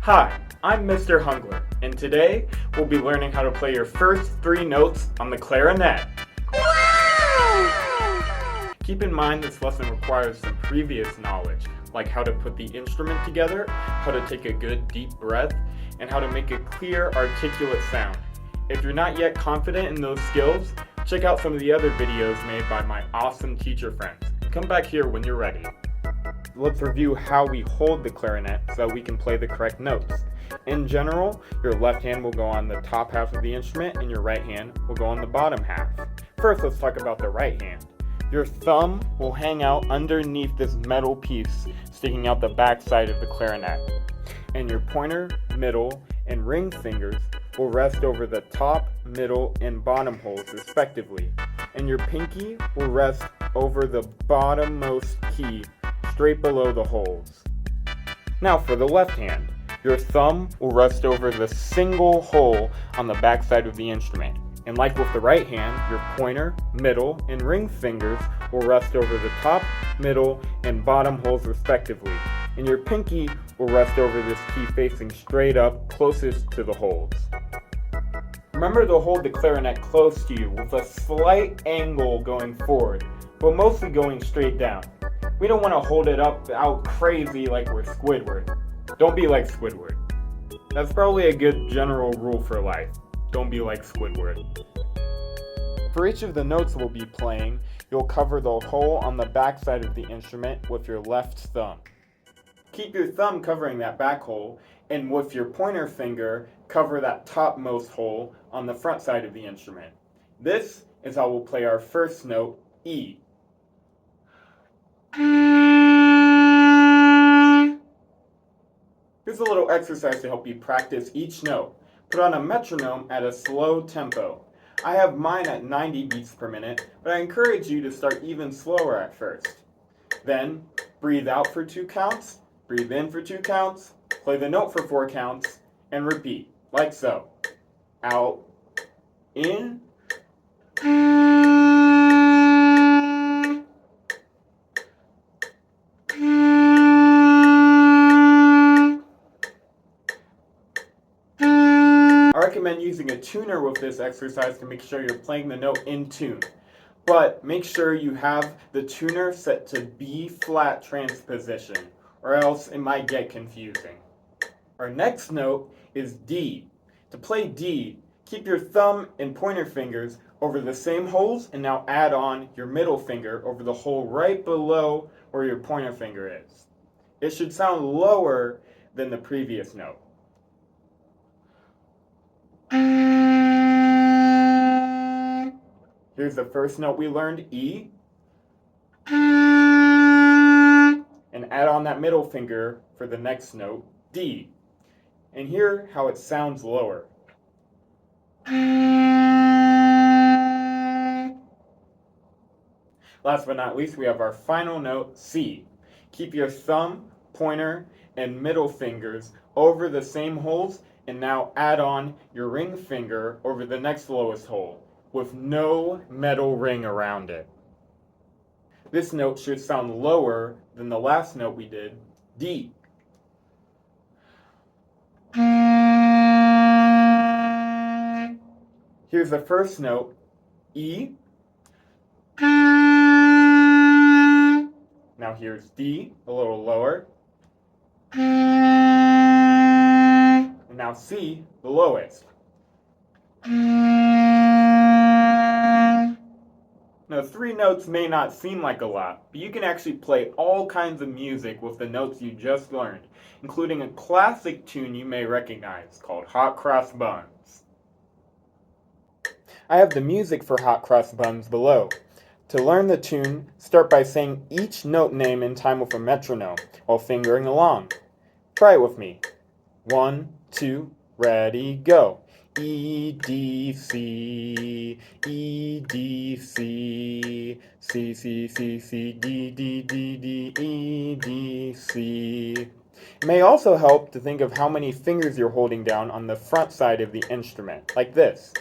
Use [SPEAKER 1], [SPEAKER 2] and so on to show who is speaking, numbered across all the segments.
[SPEAKER 1] Hi, I'm Mr. Hungler, and today we'll be learning how to play your first 3 notes on the clarinet.
[SPEAKER 2] Wow!
[SPEAKER 1] Keep in mind this lesson requires some previous knowledge, like how to put the instrument together, how to take a good deep breath, and how to make a clear, articulate sound. If you're not yet confident in those skills, check out some of the other videos made by my awesome teacher friends. Come back here when you're ready. Let's review how we hold the clarinet so that we can play the correct notes. In general, your left hand will go on the top half of the instrument and your right hand will go on the bottom half. First, let's talk about the right hand. Your thumb will hang out underneath this metal piece sticking out the back side of the clarinet. And your pointer, middle, and ring fingers will rest over the top, middle, and bottom holes respectively. And your pinky will rest over the bottommost key straight below the holes. Now for the left hand, your thumb will rest over the single hole on the back side of the instrument. And like with the right hand, your pointer, middle, and ring fingers will rest over the top, middle, and bottom holes respectively. And your pinky will rest over this key facing straight up closest to the holes. Remember to hold the clarinet close to you with a slight angle going forward, but mostly going straight down. We don't want to hold it up out crazy like we're Squidward. Don't be like Squidward. That's probably a good general rule for life. Don't be like Squidward. For each of the notes we'll be playing, you'll cover the hole on the back side of the instrument with your left thumb. Keep your thumb covering that back hole, and with your pointer finger, cover that topmost hole on the front side of the instrument. This is how we'll play our first note, E. Here's a little exercise to help you practice each note. Put on a metronome at a slow tempo. I have mine at 90 beats per minute, but I encourage you to start even slower at first. Then, breathe out for 2 counts, breathe in for 2 counts, play the note for 4 counts, and repeat, like so. Out, in, I recommend using a tuner with this exercise to make sure you're playing the note in tune. But make sure you have the tuner set to B flat transposition, or else it might get confusing. Our next note is D. To play D, keep your thumb and pointer fingers over the same holes and now add on your middle finger over the hole right below where your pointer finger is. It should sound lower than the previous note. Here's the first note we learned, E. And add on that middle finger for the next note, D. And hear how it sounds lower. Last but not least, we have our final note, C. Keep your thumb, pointer, and middle fingers over the same holes, and now add on your ring finger over the next lowest hole, with no metal ring around it. This note should sound lower than the last note we did, D. Here's the first note, E. Now here's D, a little lower. And now C, the lowest. Now 3 notes may not seem like a lot, but you can actually play all kinds of music with the notes you just learned, including a classic tune you may recognize called Hot Cross Buns. I have the music for Hot Cross Buns below. To learn the tune, start by saying each note name in time with a metronome while fingering along. Try it with me. 1, 2, ready, go. E, D, C, E, D, C, C, C, C, C, D, D, D, D, E, D, C. It may also help to think of how many fingers you're holding down on the front side of the instrument, like this.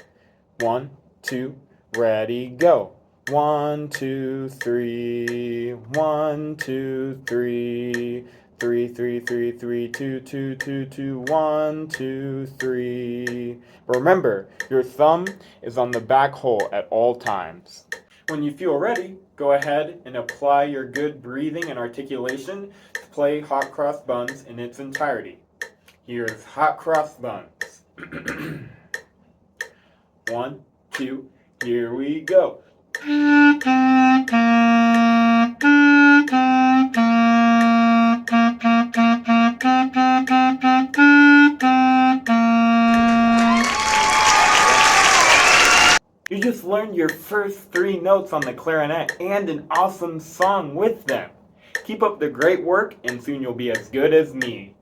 [SPEAKER 1] 1, 2, ready, go. 1, 2, 3, 1, 2, 3, 3, 3, 3, 3, 2, 2, 2, 2, 1, 2, 3. Remember, your thumb is on the back hole at all times. When you feel ready, go ahead and apply your good breathing and articulation to play Hot Cross Buns in its entirety. Here's Hot Cross Buns. 1, 2, here we go. You just learned your first 3 notes on the clarinet and an awesome song with them. Keep up the great work and soon you'll be as good as me.